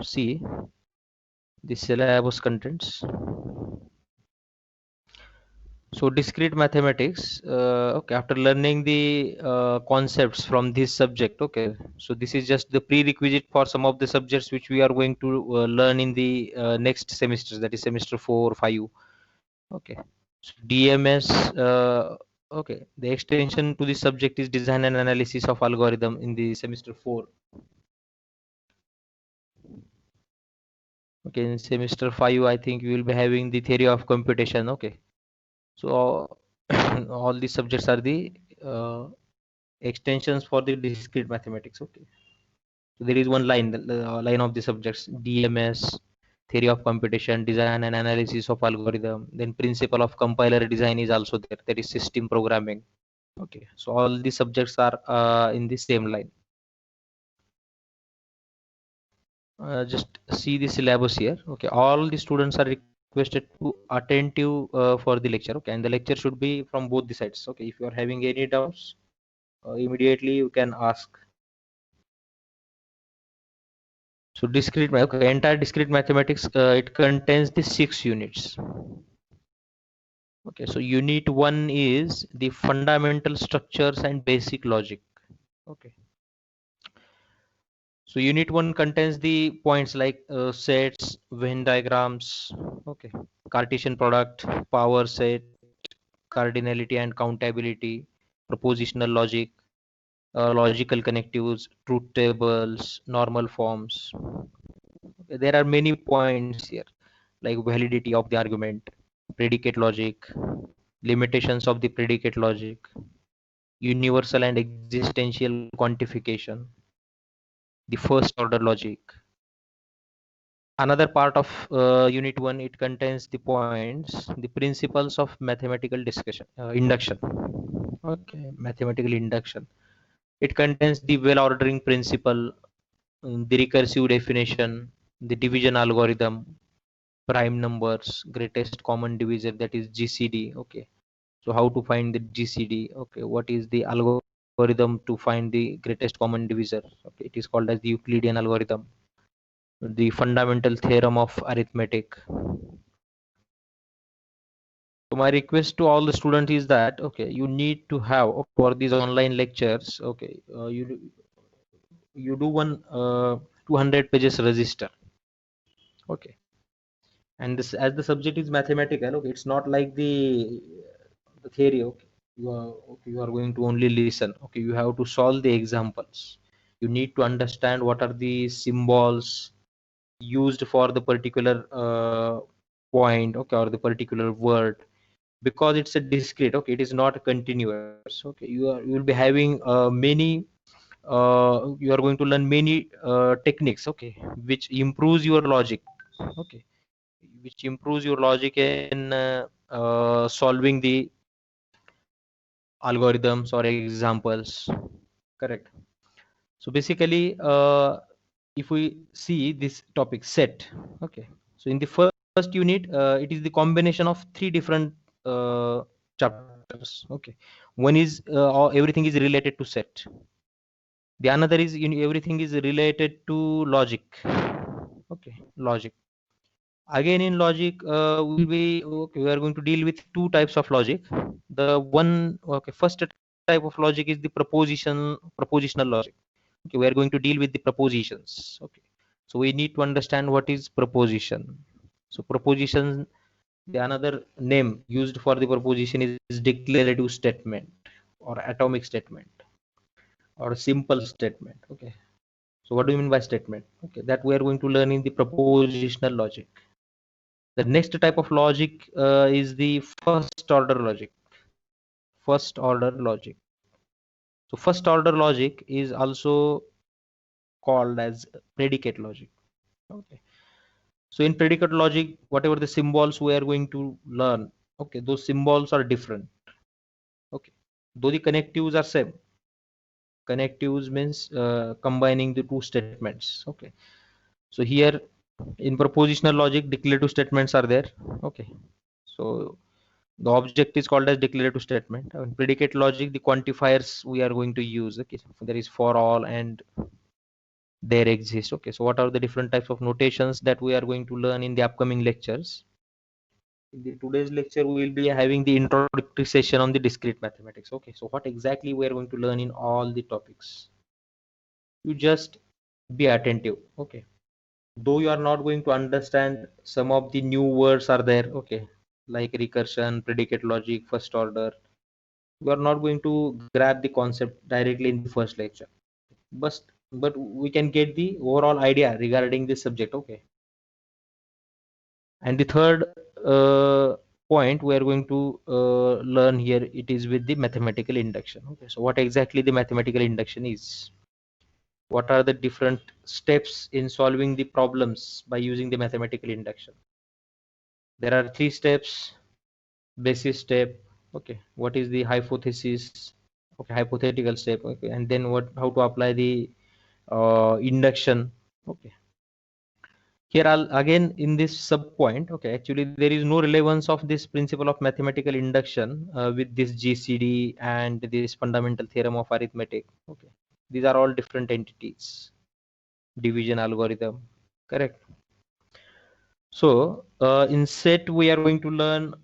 see the syllabus contents. So discrete mathematics, okay, after learning the concepts from this subject, okay, so this is just the prerequisite for some of the subjects which we are going to learn in the next semesters, that is semester 4 5. Okay, so DMS, okay, the extension to this subject is design and analysis of algorithm in the semester 4. Okay, in semester 5 I think we will be having the theory of computation. Okay, so all these subjects are the extensions for the discrete mathematics. Okay, so there is one line, the line of the subjects: DMS, theory of computation, design and analysis of algorithm. Then principle of compiler design is also there, that is system programming. Okay, so all the subjects are in the same line. Just see the syllabus here. Okay, all the students are requested to attentive for the lecture. Okay, and the lecture should be from both the sides. Okay, if you are having any doubts, immediately you can ask. So discrete, okay, entire discrete mathematics, it contains the 6 units. Okay, so unit 1 is the fundamental structures and basic logic. Okay, so unit 1 contains the points like sets, Venn diagrams, okay, Cartesian product, power set, cardinality and countability, propositional logic, logical connectives, truth tables, normal forms. Okay, there are many points here, like validity of the argument, predicate logic, limitations of the predicate logic, universal and existential quantification, the first order logic. Another part of unit 1, it contains the points, the principles of mathematical discussion, induction. Okay, mathematical induction. It contains the well ordering principle, the recursive definition, the division algorithm, prime numbers, greatest common divisor, that is GCD. Okay, so how to find the GCD? Okay, what is the algorithm to find the greatest common divisor? Okay, it is called as the Euclidean algorithm. The fundamental theorem of arithmetic. So my request to all the students is that, okay, you need to have, for these online lectures, okay, you do one 200 pages register. Okay, and this, as the subject is mathematical, okay, it's not like the theory. Okay, you are going to only listen. Okay, you have to solve the examples. You need to understand what are the symbols used for the particular point, okay, or the particular word, because it's a discrete. Okay, it is not continuous. Okay, you will be having many you are going to learn many techniques, okay, which improves your logic. Okay, which improves your logic in solving the algorithms or examples. Correct. So basically, if we see this topic set, okay, so in the first unit, it is the combination of 3 different chapters. Okay, one is everything is related to set. The another is everything is related to logic. Okay, logic. Again, in logic, we are going to deal with 2 types of logic. The one, okay, first type of logic is the propositional logic. Okay, we are going to deal with the propositions. Okay, so we need to understand what is proposition. So proposition, the another name used for the proposition is declarative statement or atomic statement or simple statement. Okay, so what do you mean by statement? Okay, that we are going to learn in the propositional logic. The next type of logic is the first order logic. First order logic. So first order logic is also called as predicate logic. Okay, so in predicate logic, whatever the symbols we are going to learn, okay, those symbols are different. Okay, though the connectives are same. Connectives means combining the 2 statements. Okay, so here in propositional logic, declarative statements are there. Okay, so the object is called as declarative statement. In predicate logic, the quantifiers we are going to use. Okay, there is for all and there exist. Okay, so what are the different types of notations that we are going to learn in the upcoming lectures? In the today's lecture, we will be having the introductory session on the discrete mathematics. Okay, so what exactly we are going to learn in all the topics? You just be attentive. Okay, though you are not going to understand, some of the new words are there. Okay, like recursion, predicate logic, first order. You are not going to grab the concept directly in the first lecture, but we can get the overall idea regarding this subject. Okay, and the third point we are going to learn here, it is with the mathematical induction. Okay, so what exactly the mathematical induction is? What are the different steps in solving the problems by using the mathematical induction? There are three steps. Basis step. Okay, what is the hypothesis? Okay, hypothetical step. Okay, and then what, how to apply the induction. Okay, here I'll again in this sub point. Okay, actually there is no relevance of this principle of mathematical induction with this GCD and this fundamental theorem of arithmetic. Okay, these are all different entities. Division algorithm, correct? So in set we are going to learn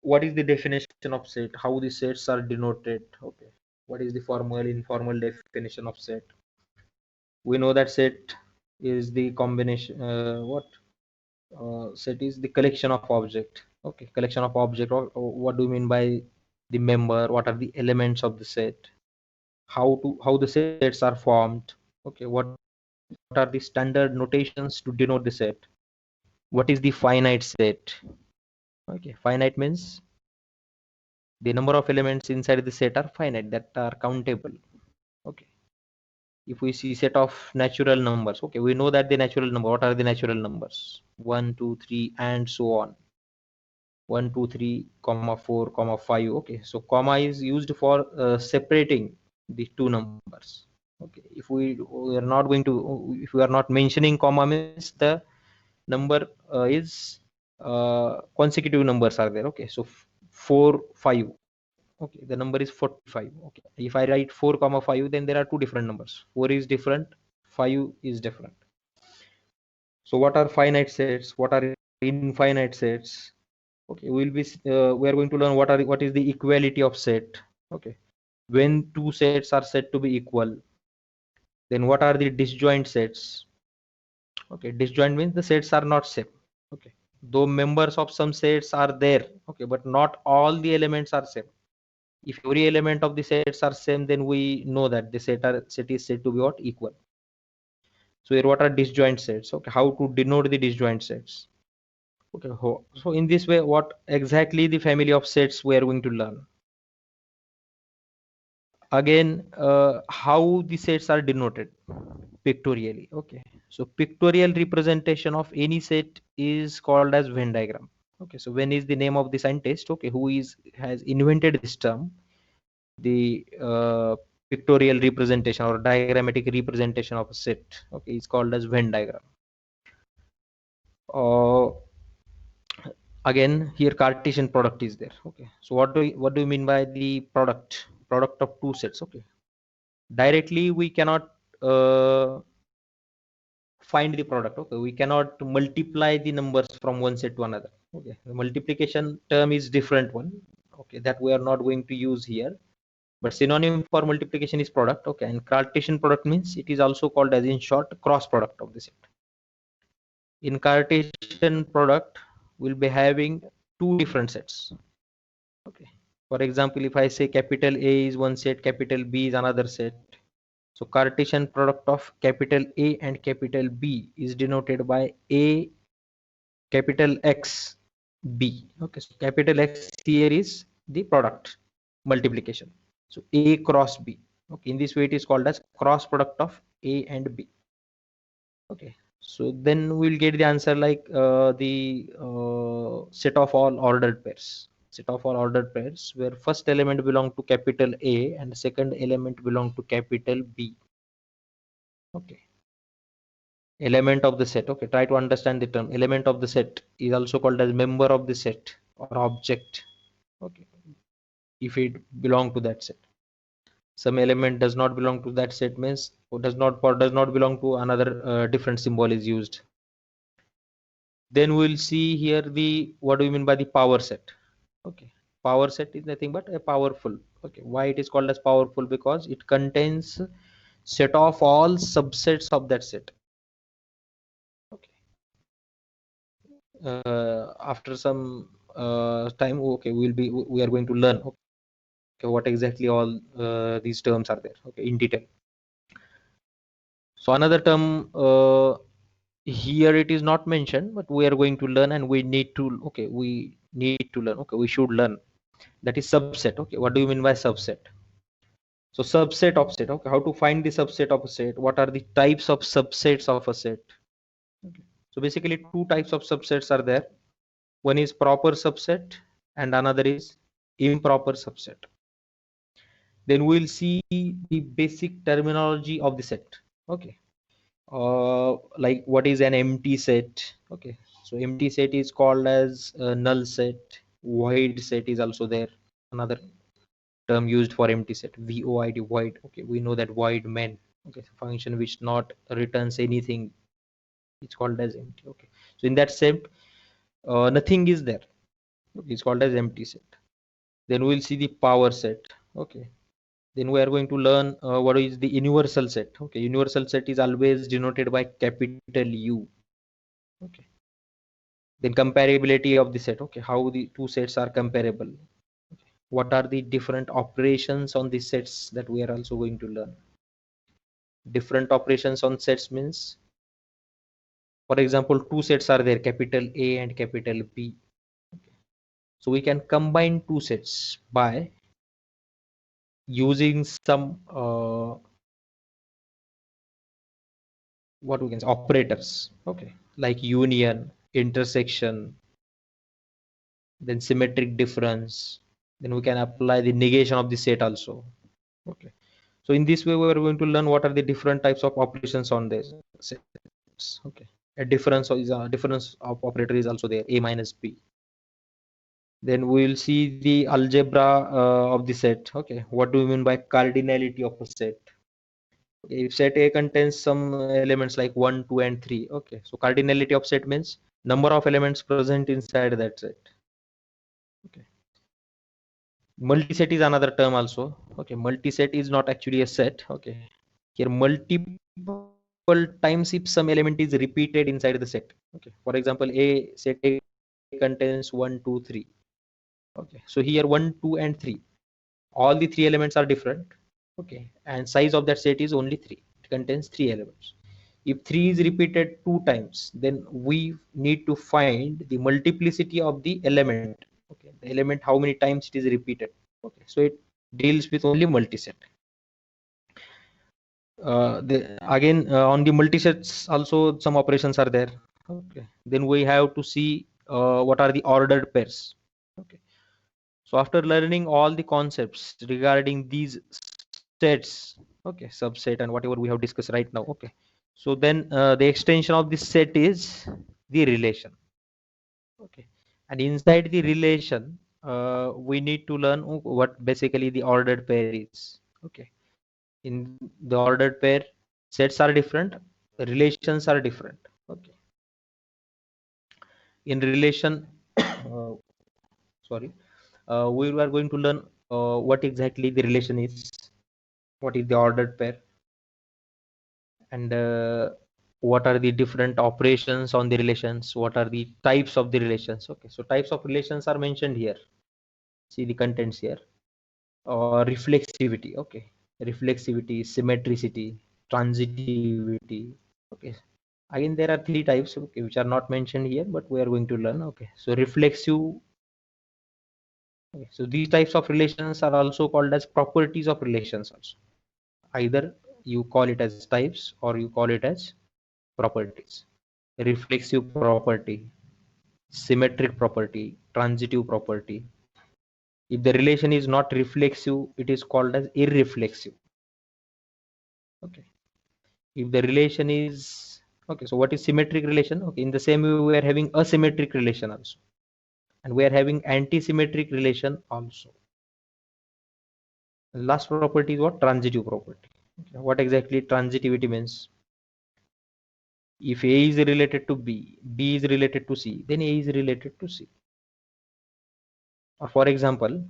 what is the definition of set, how the sets are denoted. Okay, what is the formal informal definition of set? We know that set is the combination what set is the collection of object. Okay, collection of object. Or what do you mean by the member? What are the elements of the set? How the sets are formed? Okay, what are the standard notations to denote the set? What is the finite set? Okay, finite means the number of elements inside the set are finite, that are countable. Okay, if we see set of natural numbers, okay, we know that the natural number, what are the natural numbers? 1, 2, 3, and so on. 1, 2, 3, comma 4, comma 5. Okay, so comma is used for separating the two numbers. Okay, if we are not going to, if we are not mentioning comma, means the number is consecutive numbers are there. Okay, so 4, 5. Okay, the number is 45. Okay, if I write 4 comma 5, then there are two different numbers. 4 is different, 5 is different. So what are finite sets? What are infinite sets? Okay, we are going to learn what is the equality of set. Okay, when two sets are said to be equal, then what are the disjoint sets? Okay, disjoint means the sets are not same. Okay, though members of some sets are there. Okay, but not all the elements are same. If every element of the sets are same, then we know that the set is said to be what, equal. So here what are disjoint sets? Okay, how to denote the disjoint sets? Okay, so in this way, what exactly the family of sets we are going to learn? Again, how the sets are denoted pictorially. Okay, so pictorial representation of any set is called as Venn diagram. Okay, so Venn is the name of the scientist, okay, who has invented this term. The pictorial representation or diagrammatic representation of a set, okay, is called as Venn diagram. uh, Again, here Cartesian product is there. Okay, so what do you mean by the product of two sets? Okay, directly we cannot find the product. Okay, we cannot multiply the numbers from one set to another. Okay, the multiplication term is different one. Okay, that we are not going to use here, but synonym for multiplication is product. Okay, and Cartesian product means it is also called as, in short, cross product of the set. In Cartesian product, we'll be having two different sets. Okay, for example, if I say capital A is one set, capital B is another set. So Cartesian product of capital A and capital B is denoted by A capital X B. Okay, so capital X here is the product multiplication. So A cross B. Okay, in this way it is called as cross product of A and B. Okay, so then we'll get the answer like the set of all ordered pairs. Set of all ordered pairs where first element belong to capital A and second element belong to capital B. Okay, element of the set. Okay, try to understand the term. Element of the set is also called as member of the set or object. Okay, if it belong to that set. some element does not belong to that set means or does not belong to another different symbol is used. Then we'll see here the what do you mean by the power set. Okay, power set is nothing but a powerful. Okay, why it is called as powerful? Because it contains set of all subsets of that set. Okay, after some time, okay, we are going to learn okay what exactly all these terms are there, okay, in detail. So another term here it is not mentioned, but we are going to learn and we need to, okay, we need to learn, okay, we should learn, that is subset. Okay, what do you mean by subset? So subset of set, okay, how to find the subset of a set, what are the types of subsets of a set? Okay. So basically two types of subsets are there. One is proper subset and another is improper subset. Then we'll see the basic terminology of the set. Okay, like what is an empty set? Okay, so empty set is called as a null set. Void set is also there, another term used for empty set. Void, void. Okay, we know that void main, okay, function which not returns anything, it's called as empty. Okay, so in that set nothing is there, okay, it's called as empty set. Then we'll see the power set. Okay, then we are going to learn what is the universal set. Okay, universal set is always denoted by capital U. Okay, then comparability of the set. Okay, how the two sets are comparable. Okay. What are the different operations on the sets that we are also going to learn. Different operations on sets means, for example, two sets are there, capital A and capital B. Okay. So we can combine two sets by using some what we can say operators. Okay, like union, intersection, then symmetric difference. Then we can apply the negation of the set also. Okay, so in this way we are going to learn what are the different types of operations on this sets. Okay, a difference of operator is also there, A minus B. Then we will see the algebra of the set. Okay, what do we mean by cardinality of a set? Okay, if set A contains some elements like 1, 2 and 3. Okay, so cardinality of set means number of elements present inside that set. Okay, multiset is another term also. Okay, multiset is not actually a set. Okay, here multiple times if some element is repeated inside the set. Okay, for example, a set A contains 1, 2, 3. Okay, so here 1, 2 and 3, all the three elements are different. Okay, and size of that set is only 3, it contains 3 elements. If 3 is repeated 2 times, then we need to find the multiplicity of the element. Okay, the element how many times it is repeated. Okay, so it deals with only multiset. Again on the multisets also some operations are there. Okay, then we have to see what are the ordered pairs. Okay, so after learning all the concepts regarding these sets, okay, subset and whatever we have discussed right now. Okay, so then the extension of this set is the relation. Okay, and inside the relation we need to learn what basically the ordered pair is. Okay, in the ordered pair sets are different, relations are different. Okay, in relation sorry, we are going to learn what exactly the relation is, what is the ordered pair, and what are the different operations on the relations, what are the types of the relations. Okay, so types of relations are mentioned here, see the contents here. Reflexivity. Okay, reflexivity, symmetricity, transitivity. Okay, again there are 3 types, okay, which are not mentioned here but we are going to learn. Okay, so reflexive. Okay, so these types of relations are also called as properties of relations also. Either you call it as types or you call it as properties. Reflexive property, symmetric property, transitive property. If the relation is not reflexive, it is called as irreflexive. Okay, if the relation is okay, so what is symmetric relation? Okay, in the same way we are having asymmetric relation also, and we are having anti-symmetric relation also. Last property is what? Transitive property. Okay. What exactly transitivity means? If A is related to B, B is related to C, then A is related to C. Or for example,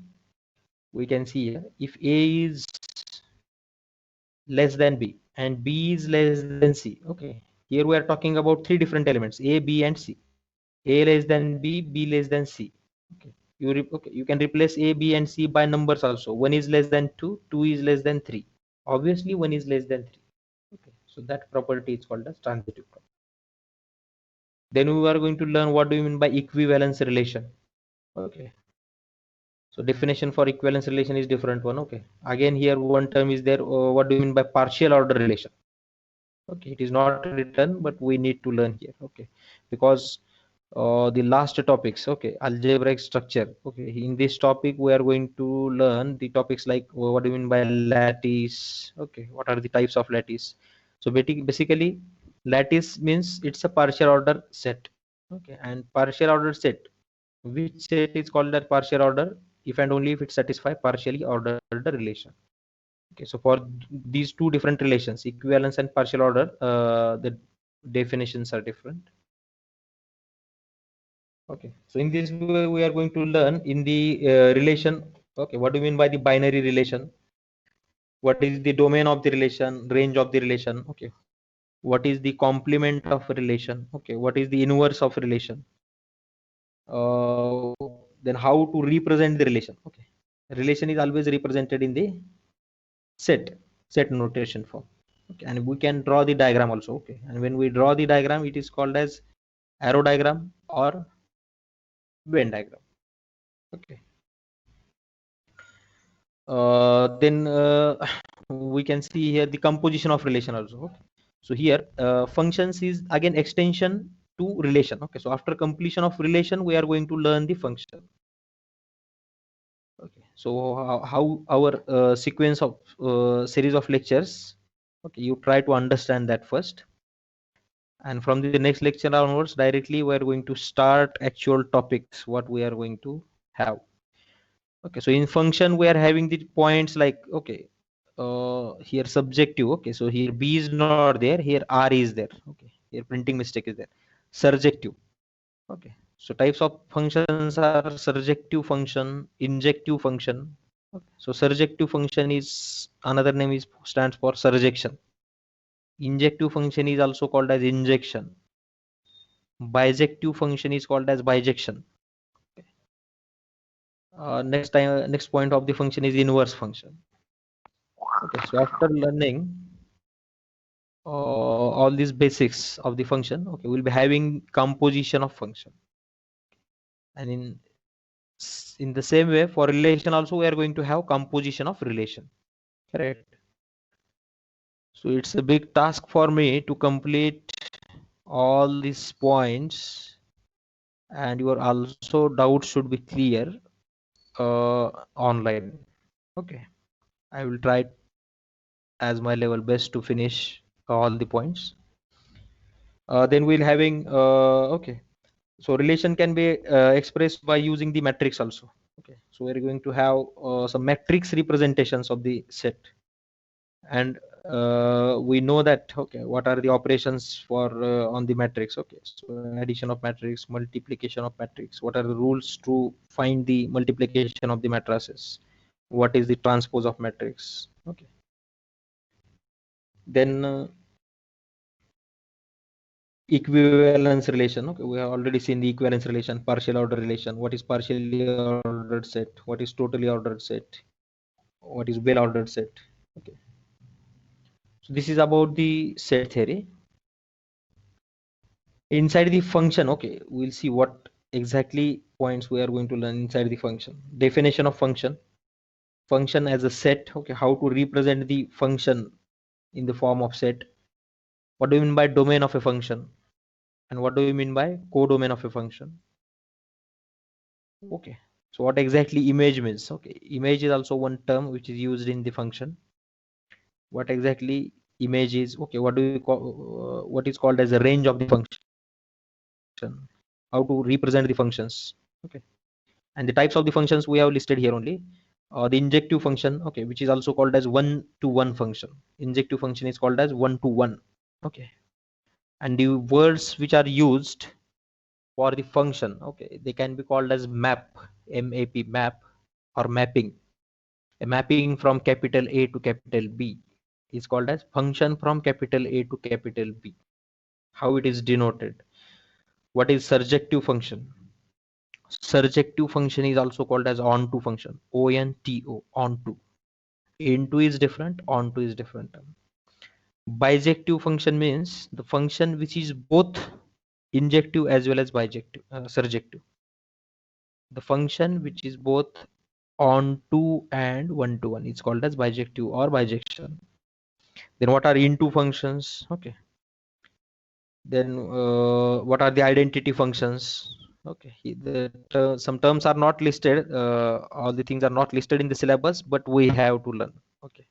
we can see here, if A is less than B and B is less than C. Okay. Here we are talking about three different elements, A, B, and C. A less than B, B less than C. Okay. Okay. You can replace A, B, and C by numbers also. One is less than two, two is less than three. Obviously, one is less than three. Okay. So that property is called as transitive property. Then we are going to learn what do you mean by equivalence relation. Okay. So definition for equivalence relation is different one. Okay. Again, here one term is there. What do you mean by partial order relation? Okay, it is not written, but we need to learn here. Okay, because the last topics. Okay, algebraic structure. Okay, in this topic we are going to learn the topics like what do you mean by lattice. Okay, what are the types of lattice? So basically, lattice means it's a partial order set. Okay, and partial order set, which set is called as partial order if and only if it satisfies partially ordered relation. Okay, so for these two different relations, equivalence and partial order, the definitions are different. Okay, so in this way, we are going to learn in the relation. Okay, what do you mean by the binary relation? What is the domain of the relation, range of the relation? Okay, what is the complement of a relation? Okay, what is the inverse of a relation? Uh, then how to represent the relation? Okay, relation is always represented in the set notation form. Okay, and we can draw the diagram also. Okay, and when we draw the diagram, it is called as arrow diagram or Venn diagram. Okay, then we can see here the composition of relation also. Okay. So here functions is again extension to relation. Okay, so after completion of relation, we are going to learn the function. Okay, so how our sequence of series of lectures. Okay, you try to understand that first, and from the next lecture onwards directly we are going to start actual topics what we are going to have. Okay, so in function we are having the points like, okay, here subjective. Okay, so here B is not there, here R is there. Okay, here printing mistake is there. Surjective. Okay, so types of functions are surjective function, injective function. Okay, so surjective function is another name is stands for surjection. Injective function is also called as injection. Bijective function is called as bijection. Next point of the function is inverse function. Okay, so after learning all these basics of the function, okay, we'll be having composition of function, and in the same way for relation also we are going to have composition of relation. Correct. So it's a big task for me to complete all these points, and your also doubts should be clear online. Okay, I will try as my level best to finish all the points. Then we'll having okay, so relation can be expressed by using the matrix also. Okay, so we're going to have some matrix representations of the set, and we know that, okay, what are the operations for on the matrix. Okay, so addition of matrix, multiplication of matrix, what are the rules to find the multiplication of the matrices, what is the transpose of matrix. Okay, then equivalence relation. Okay, we have already seen the equivalence relation, partial order relation. What is partially ordered set? What is totally ordered set? What is well ordered set? Okay, so this is about the set theory. Inside the function, okay, we'll see what exactly points we are going to learn inside the function. Definition of function. Function as a set. Okay, how to represent the function in the form of set. What do you mean by domain of a function? And what do you mean by codomain of a function? Okay, so what exactly image means? Okay, image is also one term which is used in the function. What exactly image is? Okay, what do you call what is called as a range of the function? How to represent the functions? Okay, and the types of the functions we have listed here only. or the injective function, okay, which is also called as one-to-one function. Injective function is called as one-to-one, okay. And the words which are used for the function, okay, they can be called as map, M-A-P, map, or mapping. A mapping from capital A to capital B is called as function from capital A to capital B. How it is denoted? What is surjective function? Surjective function is also called as onto function, O-N-T-O, onto. Into is different, onto is different. Bijective function means the function which is both injective as well as bijective, surjective. The function which is both onto and one-to-one is called as bijective or bijection. Then what are into functions? Okay. Then what are the identity functions? Okay, some terms are not listed. All the things are not listed in the syllabus, but we have to learn. Okay.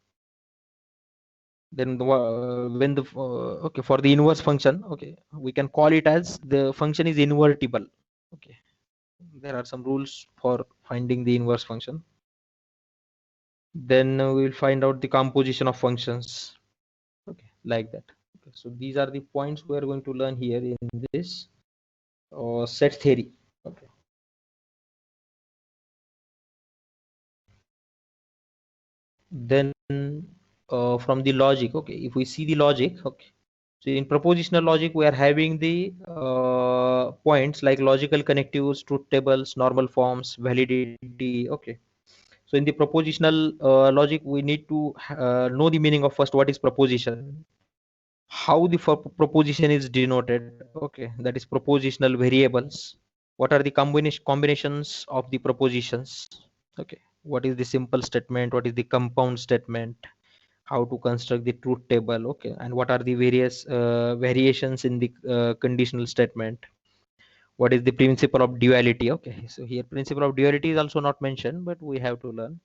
Then when the okay, for the inverse function, okay, we can call it as the function is invertible. Okay, there are some rules for finding the inverse function. Then we will find out the composition of functions. Okay, like that. Okay, so these are the points we are going to learn here in this set theory. Okay. Then from the logic, okay, if we see the logic, okay, so in propositional logic we are having the points like logical connectives, truth tables, normal forms, validity. Okay, so in the propositional logic we need to know the meaning of first what is proposition, how the proposition is denoted. Okay, that is propositional variables. What are the combinations of the propositions? Okay, what is the simple statement, what is the compound statement, how to construct the truth table, okay, and what are the various variations in the conditional statement, what is the principle of duality. Okay, so here principle of duality is also not mentioned, but we have to learn.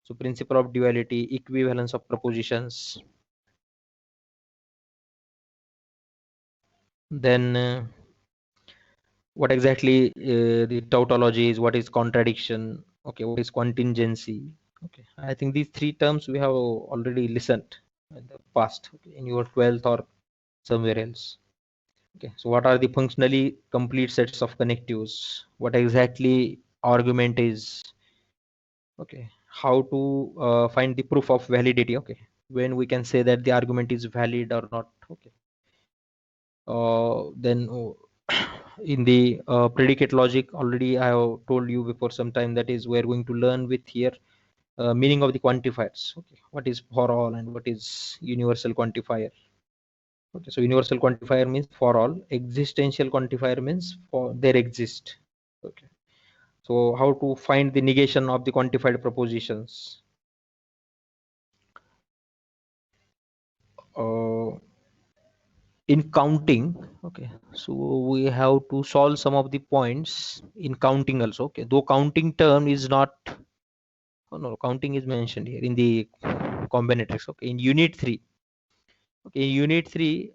So principle of duality, equivalence of propositions. Then what exactly the tautology is, what is contradiction, okay, what is contingency. Okay, I think these three terms we have already listened in the past, okay, in your 12th or somewhere else. Okay, so what are the functionally complete sets of connectives, what exactly argument is, okay, how to find the proof of validity, okay, when we can say that the argument is valid or not. Okay, then in the predicate logic, already I have told you before some time, that is we're going to learn with here meaning of the quantifiers. Okay, what is for all and what is universal quantifier. Okay, so universal quantifier means for all, existential quantifier means for there exist. Okay, so how to find the negation of the quantified propositions. uh, in counting, okay, so we have to solve some of the points in counting also. Okay, though counting term is not, oh no, counting is mentioned here in the combinatorics. Okay, in unit 3. Okay, in unit 3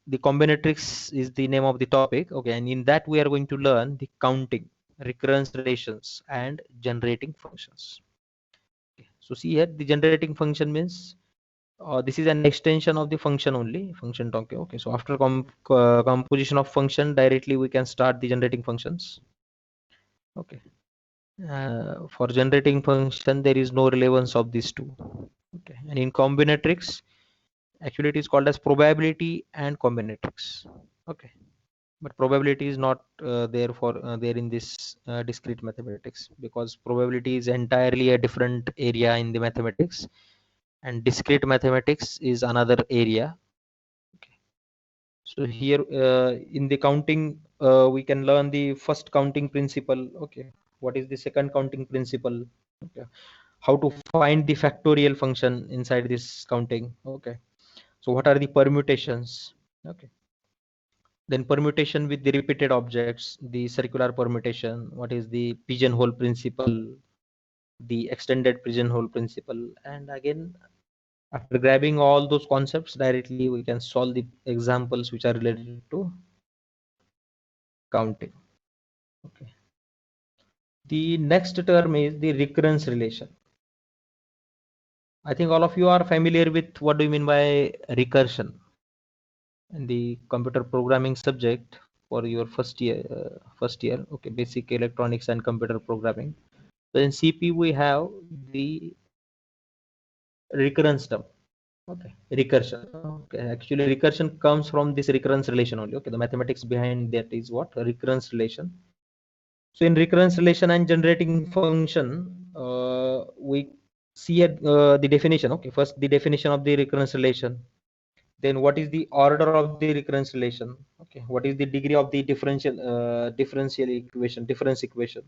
the combinatorics is the name of the topic. Okay, and in that we are going to learn the counting, recurrence relations, and generating functions. Okay, so see here, the generating function means this is an extension of the function only, function talk. Okay, so after composition of function, directly we can start the generating functions. Okay, for generating function there is no relevance of these two. Okay, and in combinatorics, actually it is called as probability and combinatorics. Okay, but probability is not there for there in this discrete mathematics, because probability is entirely a different area in the mathematics, and discrete mathematics is another area. Okay, so here in the counting we can learn the first counting principle. Okay, what is the second counting principle. Okay, how to find the factorial function inside this counting. Okay, so what are the permutations. Okay, then permutation with the repeated objects, the circular permutation, what is the pigeonhole principle, the extended pigeonhole principle. And again, after grabbing all those concepts, directly we can solve the examples which are related to counting. Okay, The next term is the recurrence relation. I think all of you are familiar with what do you mean by recursion in the computer programming subject for your first year. Okay, basic electronics and computer programming. So in CP we have the recurrence term. Okay, recursion. Okay, actually recursion comes from this recurrence relation only. Okay, the mathematics behind that is what? A recurrence relation. So in recurrence relation and generating function, we see the definition. Okay, first the definition of the recurrence relation. Then what is the order of the recurrence relation? Okay, what is the degree of the differential equation, difference equation?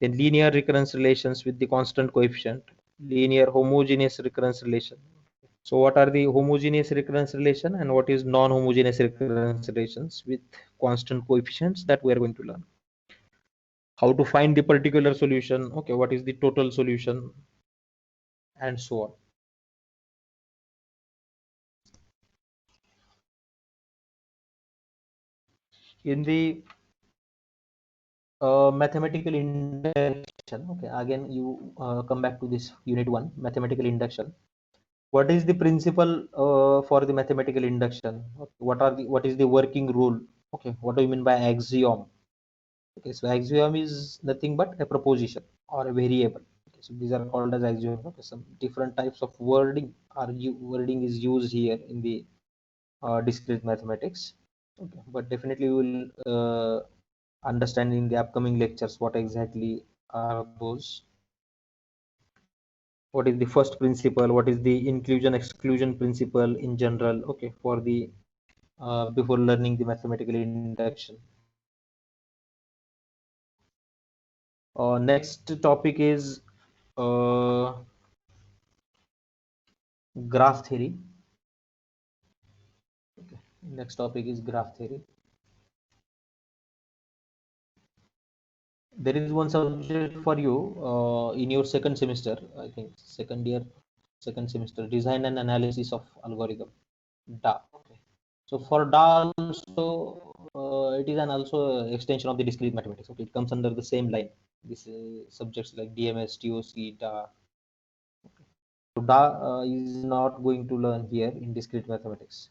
Then linear recurrence relations with the constant coefficient, linear homogeneous recurrence relation. So what are the homogeneous recurrence relation and what is non-homogeneous recurrence relations with constant coefficients, that we are going to learn. How to find the particular solution, okay, what is the total solution, and so on. In the mathematical induction, okay, again you come back to this unit 1, mathematical induction. What is the principle for the mathematical induction? Okay, what is the working rule? Okay, what do you mean by axiom? Okay, so axiom is nothing but a proposition or a variable. Okay, so these are called as axioms. Okay, some different types of wording is used here in the discrete mathematics. Okay, but definitely we will understand in the upcoming lectures what exactly are those. What is the first principle? What is the inclusion exclusion principle in general? Okay, for the before learning the mathematical induction. Next topic is uh, graph theory. Okay. Next topic is graph theory. There is one subject for you in your second semester, I think second year, second semester, design and analysis of algorithm, DA. Okay. So for DA also, it is an also extension of the discrete mathematics. Okay, it comes under the same line. These subjects like DMS, TOC, DA. So DA is not going to learn here in discrete mathematics.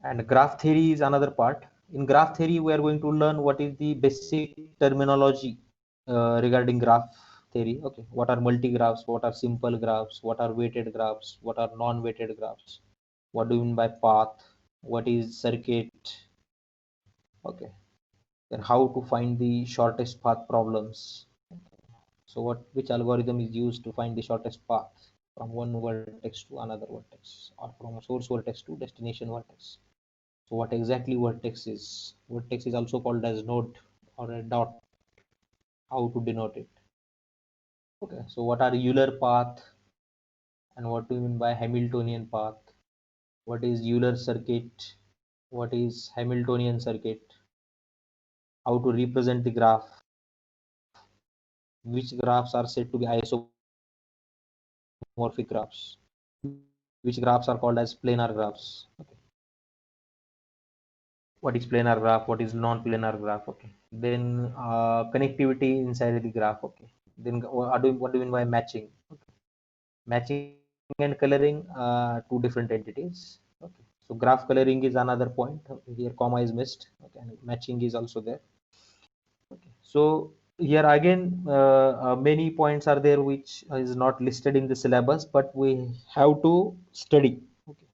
And graph theory is another part. In graph theory, we are going to learn what is the basic terminology regarding graph theory. Okay, what are multigraphs? What are simple graphs? What are weighted graphs? What are non-weighted graphs? What do you mean by path? What is circuit? Okay, then how to find the shortest path problems. So which algorithm is used to find the shortest path from one vertex to another vertex, or from a source vertex to destination vertex? So what exactly vertex is? Vertex is also called as node or a dot. How to denote it? Okay. So what are Euler path and what do you mean by Hamiltonian path? What is Euler circuit? What is Hamiltonian circuit? How to represent the graph? Which graphs are said to be isomorphic graphs? Which graphs are called as planar graphs? Okay. What is planar graph? What is non-planar graph? Okay. Then connectivity inside the graph. Okay. Then what do you mean by matching? Okay. Matching and coloring two different entities. Okay. So graph coloring is another point. Here comma is missed. Okay. And matching is also there. Okay. So here again many points are there which is not listed in the syllabus, but we have to study. Okay.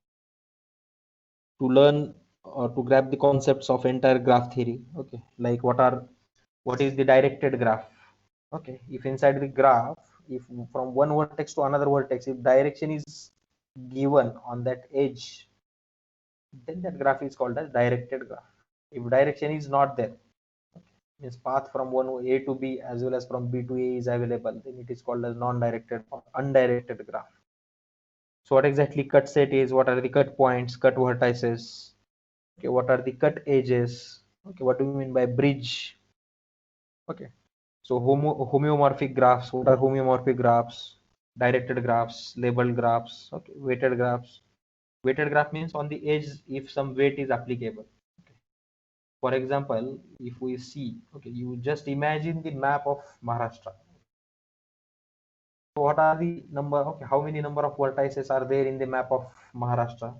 To learn or to grab the concepts of entire graph theory. Okay, like what is the directed graph? Okay, if inside the graph, if from one vertex to another vertex, if direction is given on that edge, then that graph is called as directed graph. If direction is not there, okay, means path from one A to B as well as from B to A is available, then it is called as non-directed or undirected graph. So what exactly cut set is? What are the cut points, cut vertices? Okay, what are the cut edges? Okay, what do you mean by bridge? Okay, so homeomorphic graphs. What are homeomorphic graphs? Directed graphs, labeled graphs. Okay, weighted graphs. Weighted graph means on the edge if some weight is applicable. Okay. For example, if we see, okay, you just imagine the map of Maharashtra. So what are the number, okay, how many number of vertices are there in the map of Maharashtra?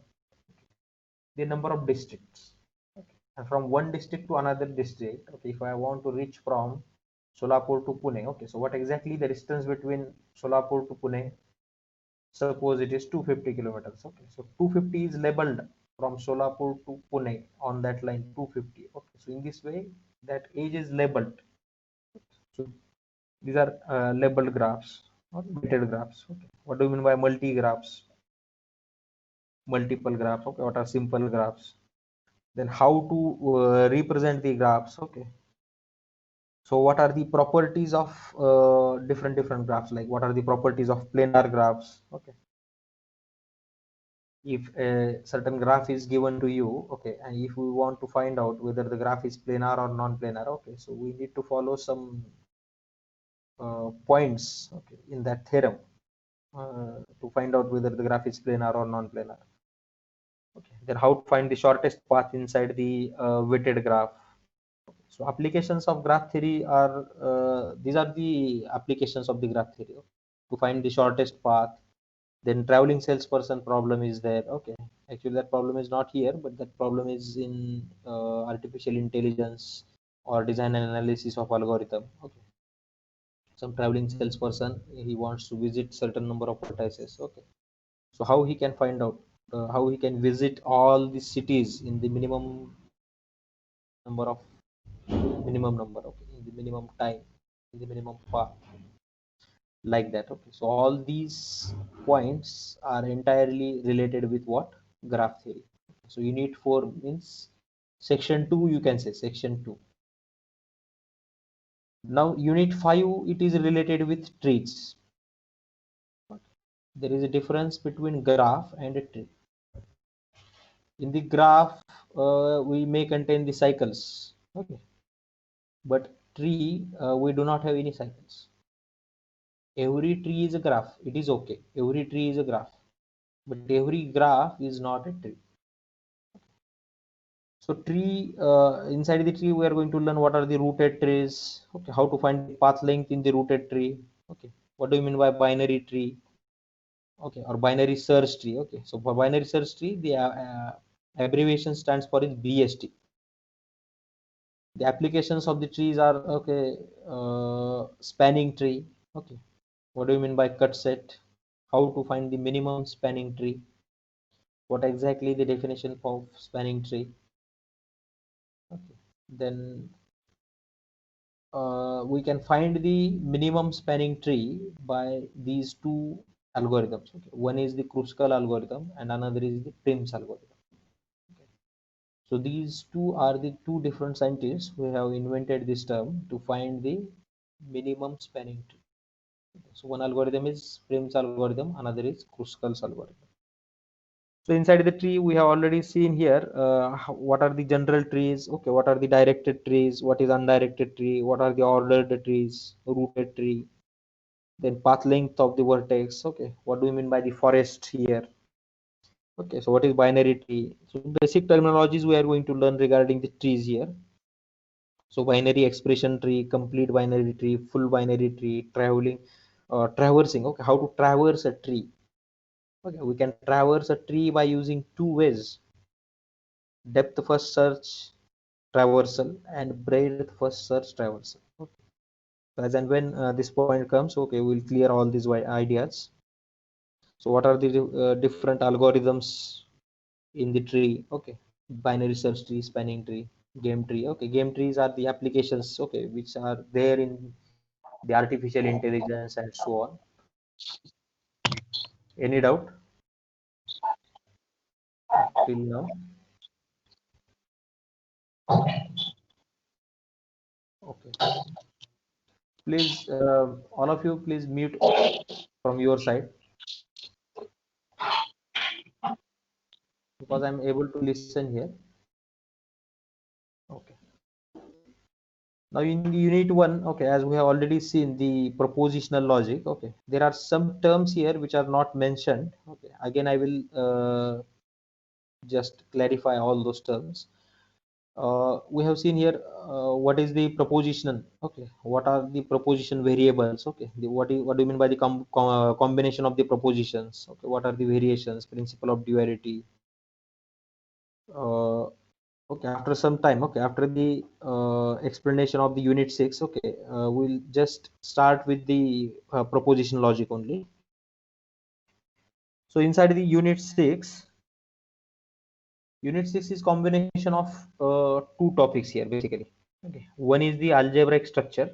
The number of districts. Okay. And from one district to another district, okay, if I want to reach from Solapur to Pune, okay, so what exactly the distance between Solapur to Pune? Suppose it is 250 kilometers. Okay, so 250 is labeled from Solapur to Pune on that line 250. Okay, so in this way that age is labeled. So these are labeled graphs or weighted graphs. Okay, what do you mean by multi graphs? Multiple graphs. Okay, what are simple graphs? Then how to represent the graphs? Okay, so what are the properties of different graphs? Like what are the properties of planar graphs? Okay, if a certain graph is given to you, okay, and if we want to find out whether the graph is planar or non-planar, okay, so we need to follow some points, okay, in that theorem to find out whether the graph is planar or non-planar. Okay, then how to find the shortest path inside the weighted graph. So applications of graph theory are these are the applications of the graph theory, okay, to find the shortest path. Then traveling salesperson problem is there. Okay, actually that problem is not here, but that problem is in artificial intelligence or design and analysis of algorithm. Okay, some traveling salesperson, he wants to visit certain number of vertices. Okay, so how he can find out how he can visit all the cities in the number of minimum number, okay, in the minimum time, in the minimum path, like that. Okay, so all these points are entirely related with what? Graph theory. So unit 4 means section 2, you can say section 2. Now unit 5, it is related with trees. There is a difference between graph and a tree. In the graph we may contain the cycles, okay, but tree we do not have any cycles. Every tree is a graph, it is okay, every tree is a graph, but every graph is not a tree. So tree, inside the tree we are going to learn what are the rooted trees, okay, how to find the path length in the rooted tree, okay, what do you mean by binary tree, okay, or binary search tree. Okay, so for binary search tree the abbreviation stands for is BST. The applications of the trees are, okay, spanning tree. Okay, what do you mean by cut set? How to find the minimum spanning tree? What exactly the definition of spanning tree? Okay, then we can find the minimum spanning tree by these two algorithms. Okay, one is the Kruskal algorithm and another is the Prim's algorithm. Okay. So these two are the two different scientists who have invented this term to find the minimum spanning tree. So one algorithm is Prim's algorithm, another is Kruskal's algorithm. So inside the tree, we have already seen here what are the general trees, okay, what are the directed trees, what is undirected tree, what are the ordered trees, rooted tree, then path length of the vertex, okay, what do we mean by the forest here? Okay, so what is binary tree? So basic terminologies we are going to learn regarding the trees here. So binary expression tree, complete binary tree, full binary tree, traversing. Okay, how to traverse a tree. Okay, we can traverse a tree by using two ways: depth first search traversal and breadth first search traversal. Okay, so as and when this point comes, okay, we'll clear all these ideas. So what are the different algorithms in the tree? Okay, binary search tree, spanning tree, game tree. Okay, game trees are the applications, okay, which are there in the artificial intelligence and so on. Any doubt till now? Okay, please, all of you, please mute from your side because I'm able to listen here. Okay. Now in unit 1, okay, as we have already seen the propositional logic, okay, there are some terms here which are not mentioned. Okay, again I will just clarify all those terms. We have seen here what is the proposition. Okay, what are the proposition variables? Okay, what do you mean by the combination of the propositions? Okay, what are the variations? Principle of duality. Uh, okay, after some time, okay, after the explanation of the unit 6, okay, we'll just start with the proposition logic only. So inside the unit 6 is combination of two topics here basically. Okay, one is the algebraic structure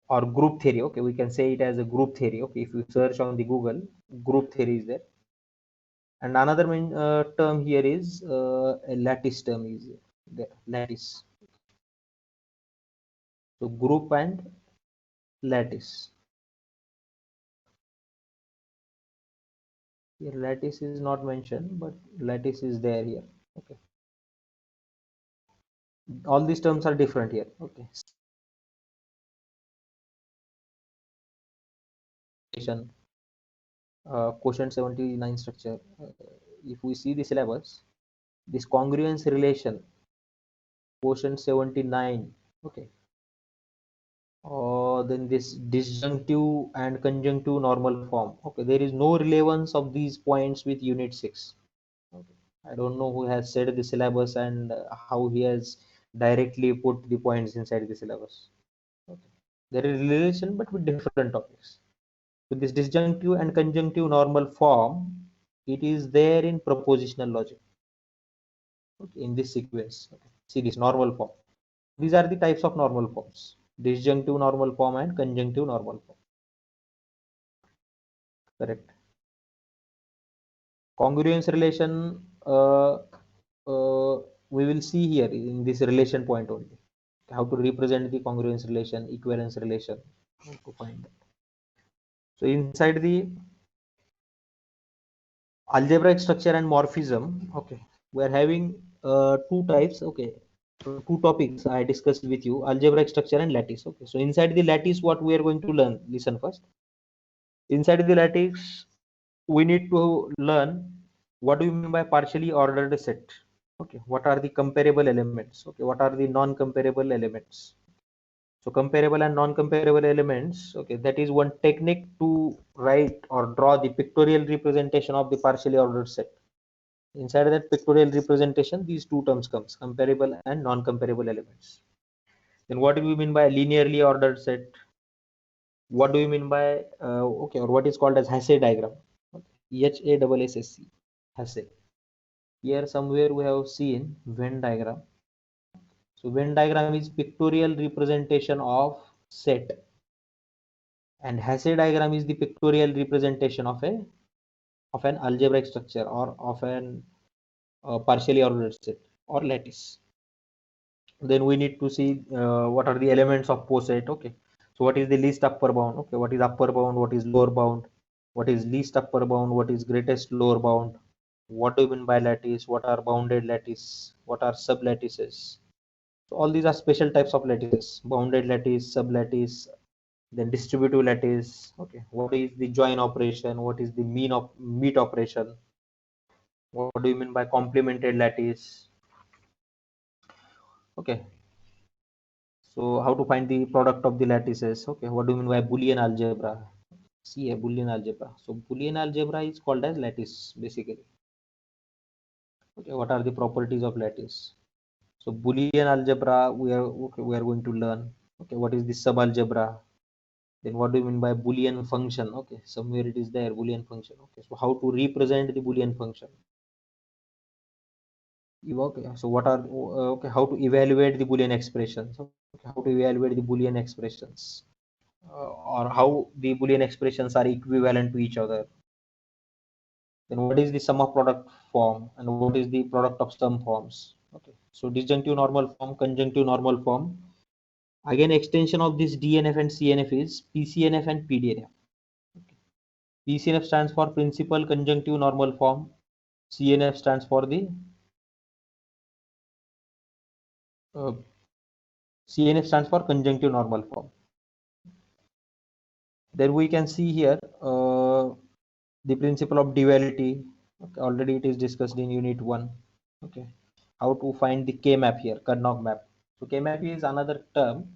or group theory. Okay, we can say it as a group theory. Okay, if you search on the Google, group theory is there. And another main term here is a lattice term is there, lattice. So group and lattice. Here lattice is not mentioned, but lattice is there here. Okay, all these terms are different here. Okay, quotient 79 structure. If we see the syllabus, this congruence relation, quotient 79. Okay, then this disjunctive and conjunctive normal form. Okay, there is no relevance of these points with unit 6. Okay, I don't know who has said the syllabus and how he has directly put the points inside the syllabus. Okay, there is relation but with different topics. With this disjunctive and conjunctive normal form, it is there in propositional logic. Okay, in this sequence. Okay, see this normal form. These are the types of normal forms: disjunctive normal form and conjunctive normal form. Correct. Congruence relation, we will see here in this relation point only. How to represent the congruence relation, equivalence relation, how to find that. So inside the algebraic structure and morphism, okay, we are having two types. Okay, two topics I discussed with you: algebraic structure and lattice. Okay, so inside the lattice, what we are going to learn, listen first. Inside the lattice, we need to learn what do you mean by partially ordered set. Okay, what are the comparable elements? Okay, what are the non-comparable elements? So comparable and non-comparable elements, okay, that is one technique to write or draw the pictorial representation of the partially ordered set. Inside that pictorial representation, these two terms comes: comparable and non-comparable elements. Then what do we mean by linearly ordered set? What do you mean by okay, or what is called as Hasse diagram? Okay. HASSC, Hasse. Here somewhere we have seen Venn diagram. So Venn diagram is pictorial representation of set, and Hasse diagram is the pictorial representation of an algebraic structure or of an partially ordered set or lattice. Then we need to see what are the elements of poset. Okay, so what is the least upper bound? Okay, what is upper bound? What is lower bound? What is least upper bound? What is greatest lower bound? What do you mean by lattice? What are bounded lattice? What are sub lattices? So all these are special types of lattices: bounded lattice, sub lattice, then distributive lattice. Okay, what is the join operation? What is the meet operation? What do you mean by complemented lattice? Okay, so how to find the product of the lattices? Okay, what do you mean by Boolean algebra? See a Boolean algebra. So Boolean algebra is called as lattice basically. Okay, what are the properties of lattice? So Boolean algebra we are going to learn. Okay, what is the subalgebra? Then what do you mean by Boolean function? Okay, somewhere it is there, Boolean function. Okay, so how to represent the Boolean function? Okay, so what are okay, how to evaluate the Boolean expressions? Okay, how to evaluate the Boolean expressions, or how the Boolean expressions are equivalent to each other? Then what is the sum of product form and what is the product of sum forms? Okay, so disjunctive normal form, conjunctive normal form. Again, extension of this DNF and CNF is PCNF and PDNF. Okay. PCNF stands for principal conjunctive normal form. CNF stands for the uh, CNF stands for conjunctive normal form. Then we can see here the principle of duality. Okay, already it is discussed in unit 1. Okay, how to find the K map here, Karnaugh map. So K map is another term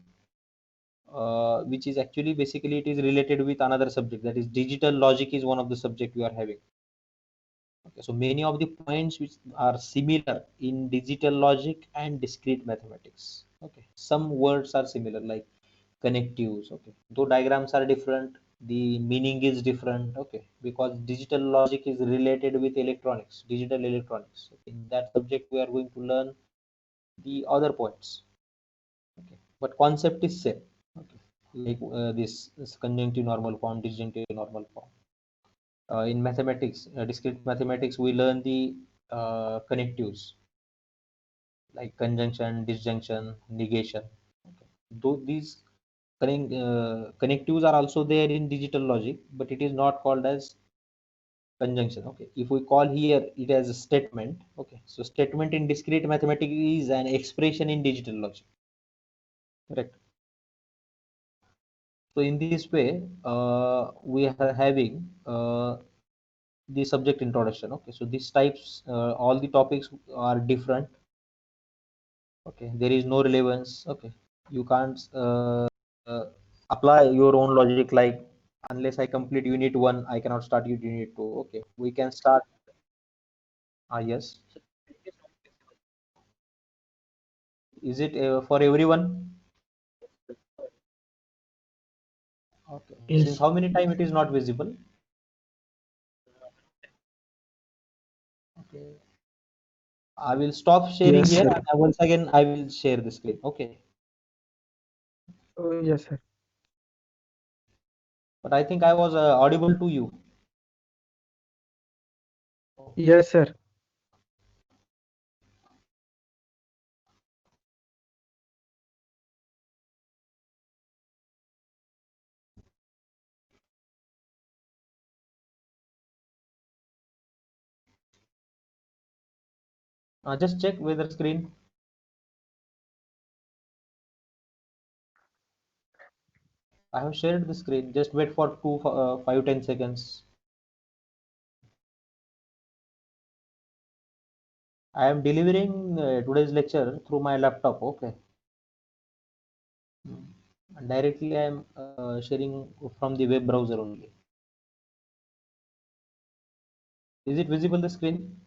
which is actually basically it is related with another subject, that is digital logic is one of the subject we are having. Okay, so many of the points which are similar in digital logic and discrete mathematics. Okay, some words are similar like connectives. Okay, though diagrams are different, the meaning is different. Okay, because digital logic is related with electronics, digital electronics. Okay, in that subject we are going to learn the other points. Okay, but concept is same. Okay, like this conjunctive normal form, disjunctive normal form. In mathematics, discrete mathematics, we learn the connectives like conjunction, disjunction, negation. Okay. Though these connectives are also there in digital logic, but it is not called as conjunction. Okay, if we call here it as a statement. Okay, so statement in discrete mathematics is an expression in digital logic. Correct. So in this way, we are having the subject introduction. Okay, so these types, all the topics are different. Okay, there is no relevance. Okay, you can't uh, apply your own logic like unless I complete unit 1 I cannot start unit 2. Okay, we can start. Yes, is it for everyone? Okay, since Yes. how many time it is not visible? Okay, I will stop sharing Yes, here sir. and once again I will share the screen. Okay, Oh, yes, sir. but I think I was audible to you. Yes, sir. Just check whether screen. I have shared the screen. Just wait for 5-10 seconds. I am delivering today's lecture through my laptop. Okay. And directly I am sharing from the web browser only. Is it visible the screen?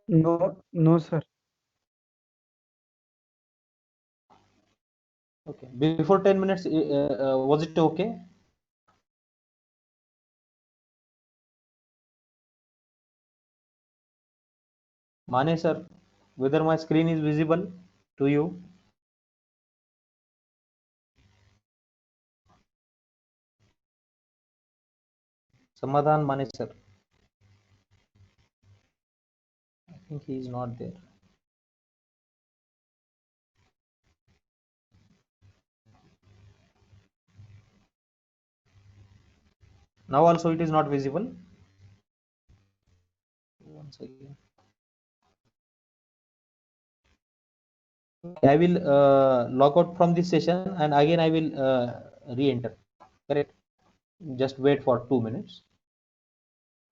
No, no, sir. Okay. Before 10 minutes, was it okay? Mane sir, whether my screen is visible to you? Samadhan Mane sir. I think he is not there. Now also it is not visible. Once again. I will log out from this session and again I will re-enter. Correct. Just wait for 2 minutes.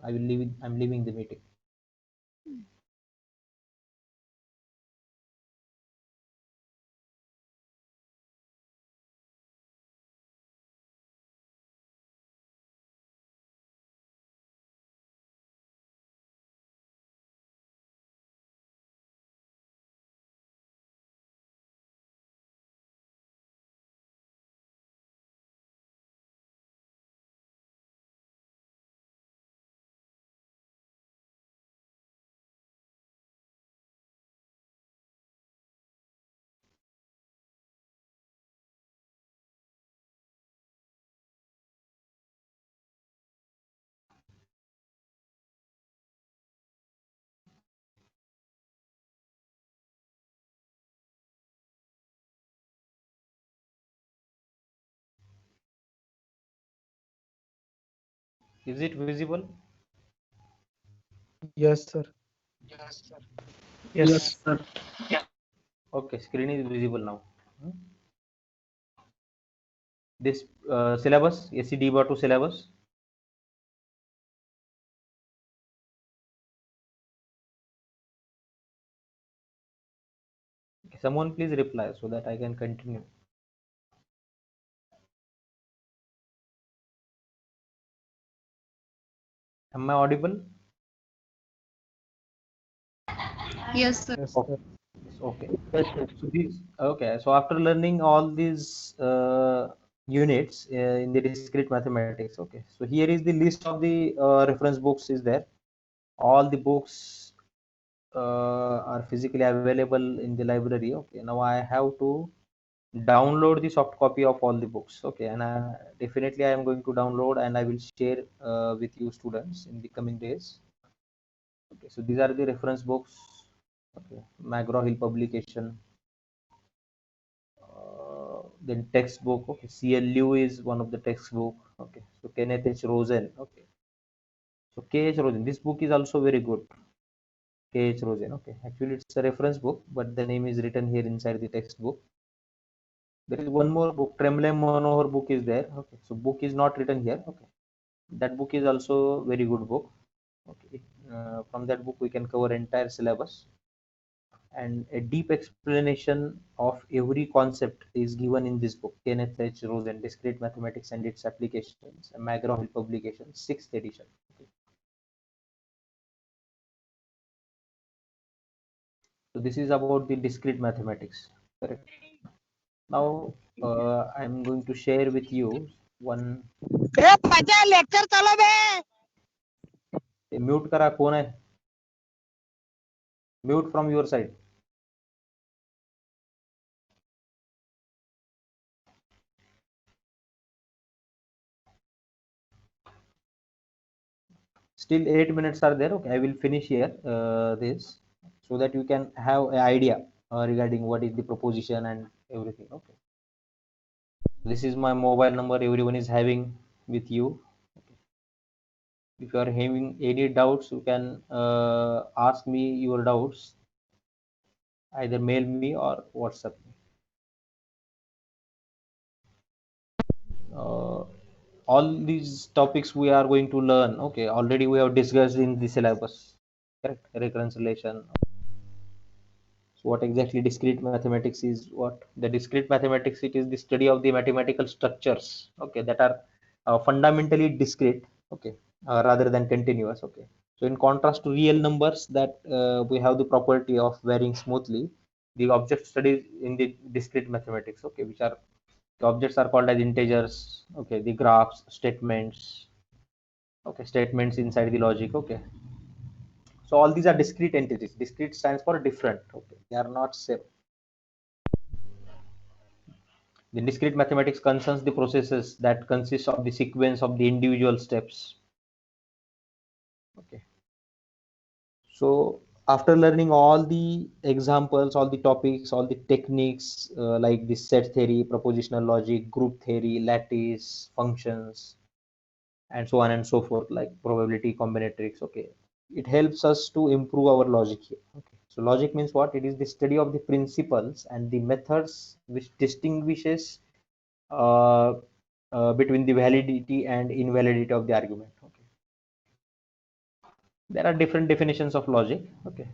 I will leave. I'm leaving the meeting. Is it visible? Yes, sir. Yes, Yes. sir. Okay, screen is visible now. Hmm. This syllabus, SCD-2 syllabus. Someone please reply so that I can continue. Am I audible? Yes, sir. Yes, Okay. sir. Okay. So after learning all these units in the discrete mathematics, okay. So here is the list of the reference books is there. All the books are physically available in the library. Okay. Now I have to download the soft copy of all the books. Okay. And definitely I am going to download and I will share with you students in the coming days. Okay. So these are the reference books. Okay. McGraw-Hill publication. Then textbook. Okay, CL Liu is one of the textbook. Okay, so Kenneth H. Rosen. Okay, so K.H. Rosen. This book is also very good. K.H. Rosen. Okay, actually it's a reference book, but the name is written here inside the textbook. There is one more book, Tremblay Manohar book is there. Okay, so book is not written here. Okay, that book is also very good book. Okay, from that book we can cover entire syllabus. And a deep explanation of every concept is given in this book, Kenneth H. Rosen, Discrete Mathematics and Its Applications, a McGraw-Hill publication, 6th edition. Okay. So this is about the discrete mathematics. Correct. Now I'm going to share with you one. Lecture चालू बे Mute करा कौन है? Mute from your side. Still 8 minutes are there. Okay, I will finish here this so that you can have an idea regarding what is the proposition and everything. Okay. This is my mobile number everyone is having with you. Okay. If you are having any doubts, you can ask me your doubts, either mail me or WhatsApp me. Uh, all these topics we are going to learn. Okay, already we have discussed in the syllabus. Correct, reconciliation. So what exactly discrete mathematics is? What the discrete mathematics? It is the study of the mathematical structures. Okay, that are fundamentally discrete. Okay, rather than continuous. Okay. So in contrast to real numbers that we have the property of varying smoothly, the object studies in the discrete mathematics. Okay, which are the objects are called as integers. Okay, the graphs, statements. Okay, statements inside the logic. Okay. So all these are discrete entities. Discrete stands for different. Okay, they are not same. The discrete mathematics concerns the processes that consist of the sequence of the individual steps. Okay. So after learning all the examples, all the topics, all the techniques like the set theory, propositional logic, group theory, lattice, functions, and so on and so forth, like probability, combinatorics. Okay. It helps us to improve our logic here. Okay. So logic means what? It is the study of the principles and the methods which distinguishes uh, between the validity and invalidity of the argument. Okay. There are different definitions of logic. Okay.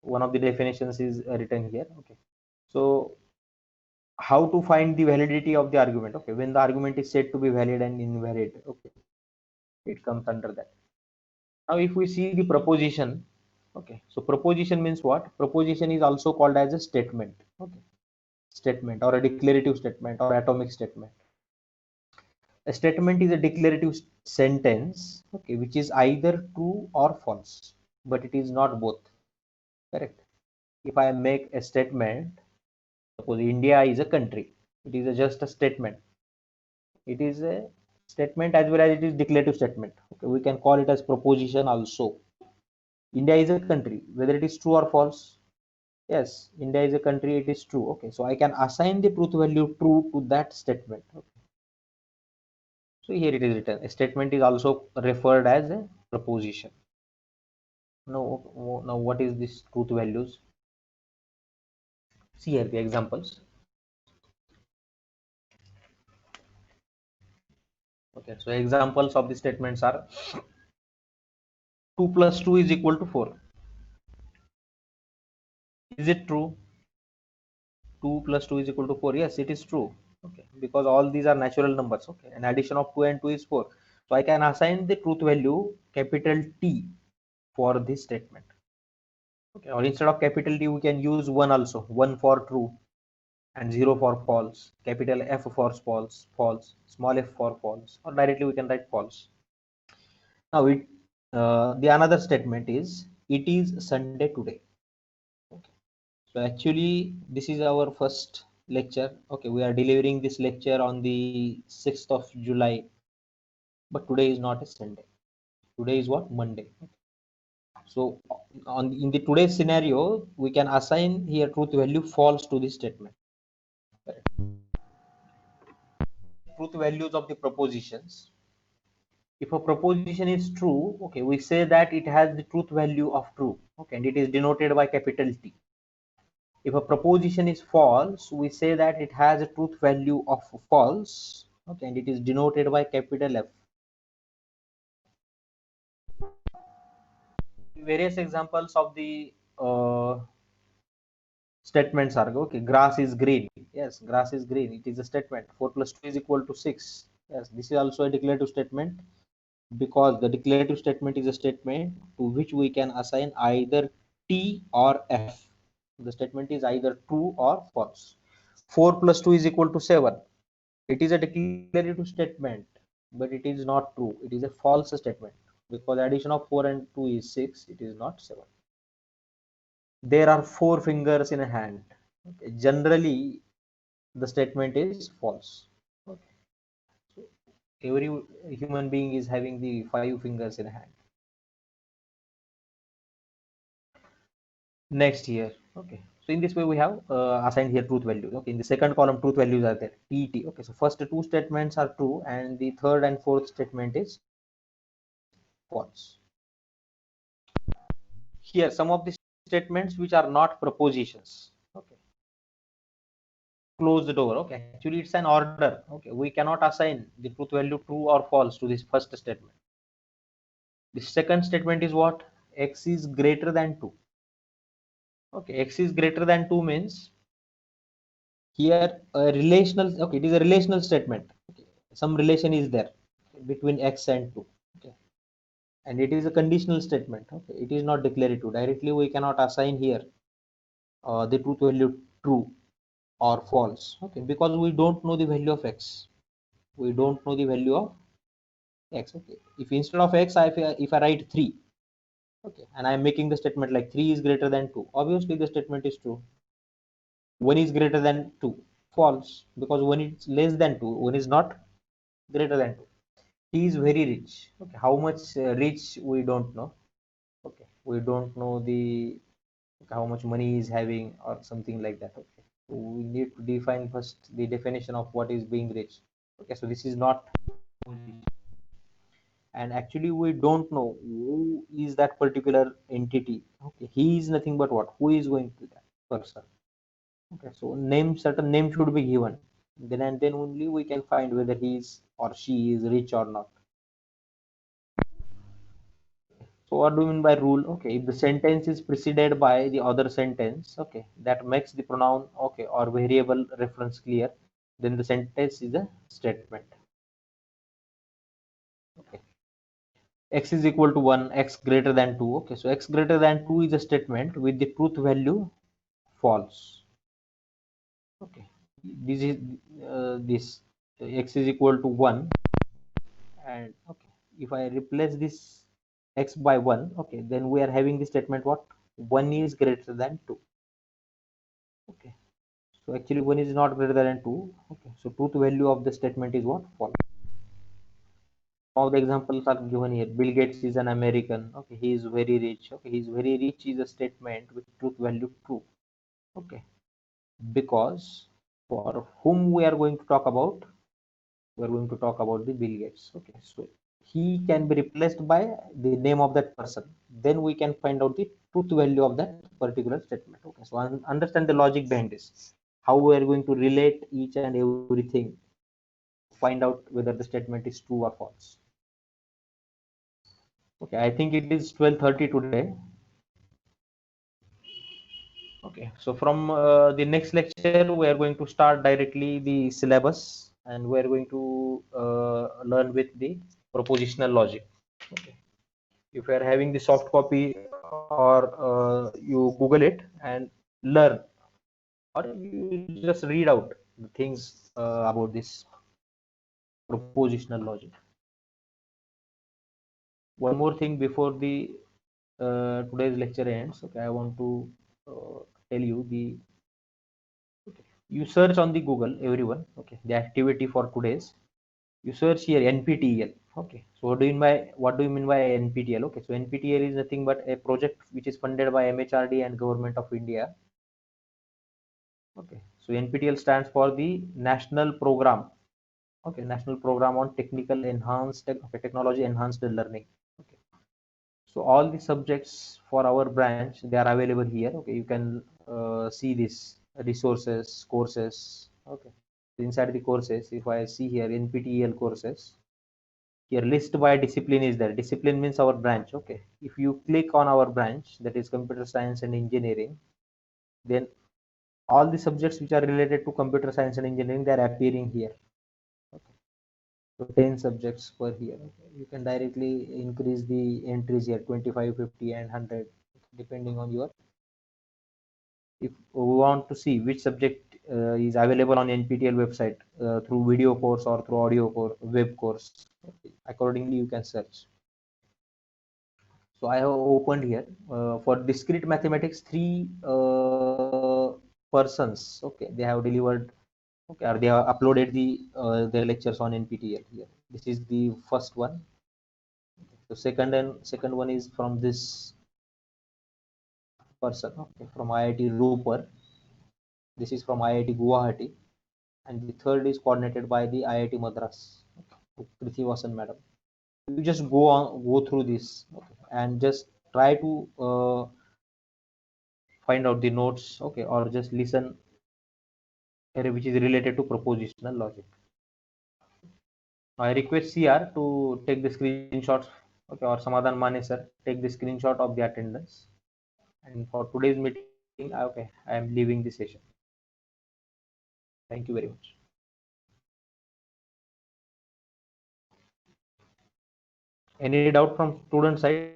One of the definitions is written here. Okay. So how to find the validity of the argument? Okay. When the argument is said to be valid and invalid. Okay. It comes under that. Now, if we see the proposition, okay. So proposition means what? Proposition is also called as a statement. Okay. Statement or a declarative statement or atomic statement. A statement is a declarative sentence, okay, which is either true or false, but it is not both. Correct. If I make a statement, suppose India is a country, it is just a statement. It is a statement as well as it is declarative statement. Okay, we can call it as proposition also. India is a country, whether it is true or false. Yes, India is a country, it is true. Okay, so I can assign the truth value true to that statement. Okay. So here it is written. A statement is also referred as a proposition. Now what is this truth values? See here the examples. Okay, so examples of the statements are 2 plus 2 is equal to 4. Is it true? 2 plus 2 is equal to 4. Yes, it is true. Okay, because all these are natural numbers. Okay, and addition of 2 and 2 is 4. So I can assign the truth value capital T for this statement. Okay, or instead of capital T, we can use 1 also. 1 for true and 0 for false. Capital F for false. Small f for false. Or directly we can write false. Now the another statement is it is Sunday today. Okay. So actually this is our first lecture. Okay, we are delivering this lecture on the 6th of July, but today is not a Sunday. Today is what? Monday. So in the today's scenario, we can assign here truth value false to this statement. Truth values of the propositions. If a proposition is true, okay, we say that it has the truth value of true, okay, and it is denoted by capital T. If a proposition is false, we say that it has a truth value of false, okay, and it is denoted by capital F. Various examples of the statements are okay. Grass is green. Yes, grass is green. It is a statement. 4 plus 2 is equal to 6. Yes, this is also a declarative statement because the declarative statement is a statement to which we can assign either T or F. The statement is either true or false. 4 plus 2 is equal to 7. It is a declarative statement, but it is not true. It is a false statement because addition of 4 and 2 is 6. It is not 7. There are 4 fingers in a hand. Okay. Generally, the statement is false. Okay. So every human being is having the 5 fingers in a hand. Next here. Okay. So in this way, we have assigned here truth values. Okay. In the second column, truth values are there. TT. Okay. So first 2 statements are true, and the third and fourth statement is false. Here, some of the statements which are not propositions. Okay. Close the door. Okay, actually it's an order. Okay, we cannot assign the truth value true or false to this first statement. The second statement is what? X is greater than 2. Okay, X is greater than 2 means here a relational, okay, it is a relational statement. Okay, some relation is there between X and 2. Okay, and it is a conditional statement. Okay, it is not declarative. Directly we cannot assign here the truth value true or false. Okay, because we don't know the value of X. We don't know the value of X. Okay, if instead of X if I write 3, okay, and I am making the statement like 3 is greater than 2, obviously the statement is true. 1 is greater than 2, false, because 1 is less than 2, 1 is not greater than 2. He is very rich. Okay, how much rich we don't know. Okay, we don't know the how much money he is having or something like that. Okay, so we need to define first the definition of what is being rich. Okay, so this is not, and actually we don't know who is that particular entity. Okay, he is nothing but what? Who is going to that person? Okay, so certain name should be given. Then and then only we can find whether he is or she is rich or not. So what do you mean by rule? Okay, if the sentence is preceded by the other sentence, okay, that makes the pronoun okay or variable reference clear, then the sentence is a statement. Okay. X is equal to 1, X greater than 2. Okay, so X greater than 2 is a statement with the truth value false. Okay, this is this X is equal to 1, and okay, if I replace this X by 1, okay, then we are having the statement what? 1 is greater than 2. Okay, so actually 1 is not greater than 2. Okay, so truth value of the statement is what? False. All the examples are given here. Bill Gates is an American. Okay, he is very rich. Okay, he is very rich is a statement with truth value true. Okay, because for whom we are going to talk about, we are going to talk about the Bill Gates. Okay, so he can be replaced by the name of that person. Then we can find out the truth value of that particular statement. Okay, so understand the logic behind this. How we are going to relate each and everything, find out whether the statement is true or false. Okay, I think it is 12:30 today. Okay. Okay, so from the next lecture, we are going to start directly the syllabus, and we are going to learn with the propositional logic. Okay. If you are having the soft copy, or you Google it and learn, or you just read out the things about this propositional logic. One more thing before the today's lecture ends. Okay, I want to tell you the, you search on the Google, everyone. Okay, the activity for today's, you search here NPTEL. Okay, so what do you mean by NPTEL? Okay, so NPTEL is nothing but a project which is funded by MHRD and Government of India. Okay, so NPTEL stands for the National Program. Okay, National Program on Technical Enhanced Technology Enhanced Learning. Okay, so all the subjects for our branch, they are available here. Okay, you can see this resources, courses. Okay, inside the courses, if I see here NPTEL courses, here list by discipline is there. Discipline means our branch. Okay, if you click on our branch, that is computer science and engineering, then all the subjects which are related to computer science and engineering, they are appearing here. Okay, so 10 subjects per here. Okay, you can directly increase the entries here, 25, 50 and 100, depending on your, if we want to see which subject is available on NPTEL website through video course or through audio course, web course. Okay, accordingly you can search. So I have opened here for discrete mathematics, three persons. Okay, they have delivered. Okay, or they have uploaded their lectures on NPTEL here. This is the first one. So second one is from this person. Okay, from IIT Roper. This is from IIT Guwahati, and the third is coordinated by the IIT Madras. Okay, Prithi Vasan madam. You just go through this, okay, and just try to find out the notes. Okay, or just listen which is related to propositional logic. I request CR to take the screenshots. Okay, or Samadhan Mane sir, take the screenshot of the attendance. And for today's meeting, okay, I am leaving the session. Thank you very much. Any doubt from student side?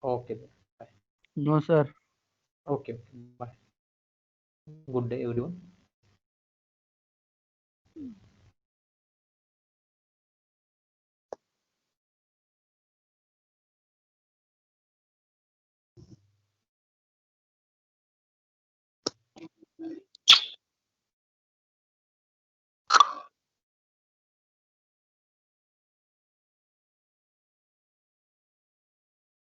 Okay, bye. No, sir. Okay, bye. Good day, everyone.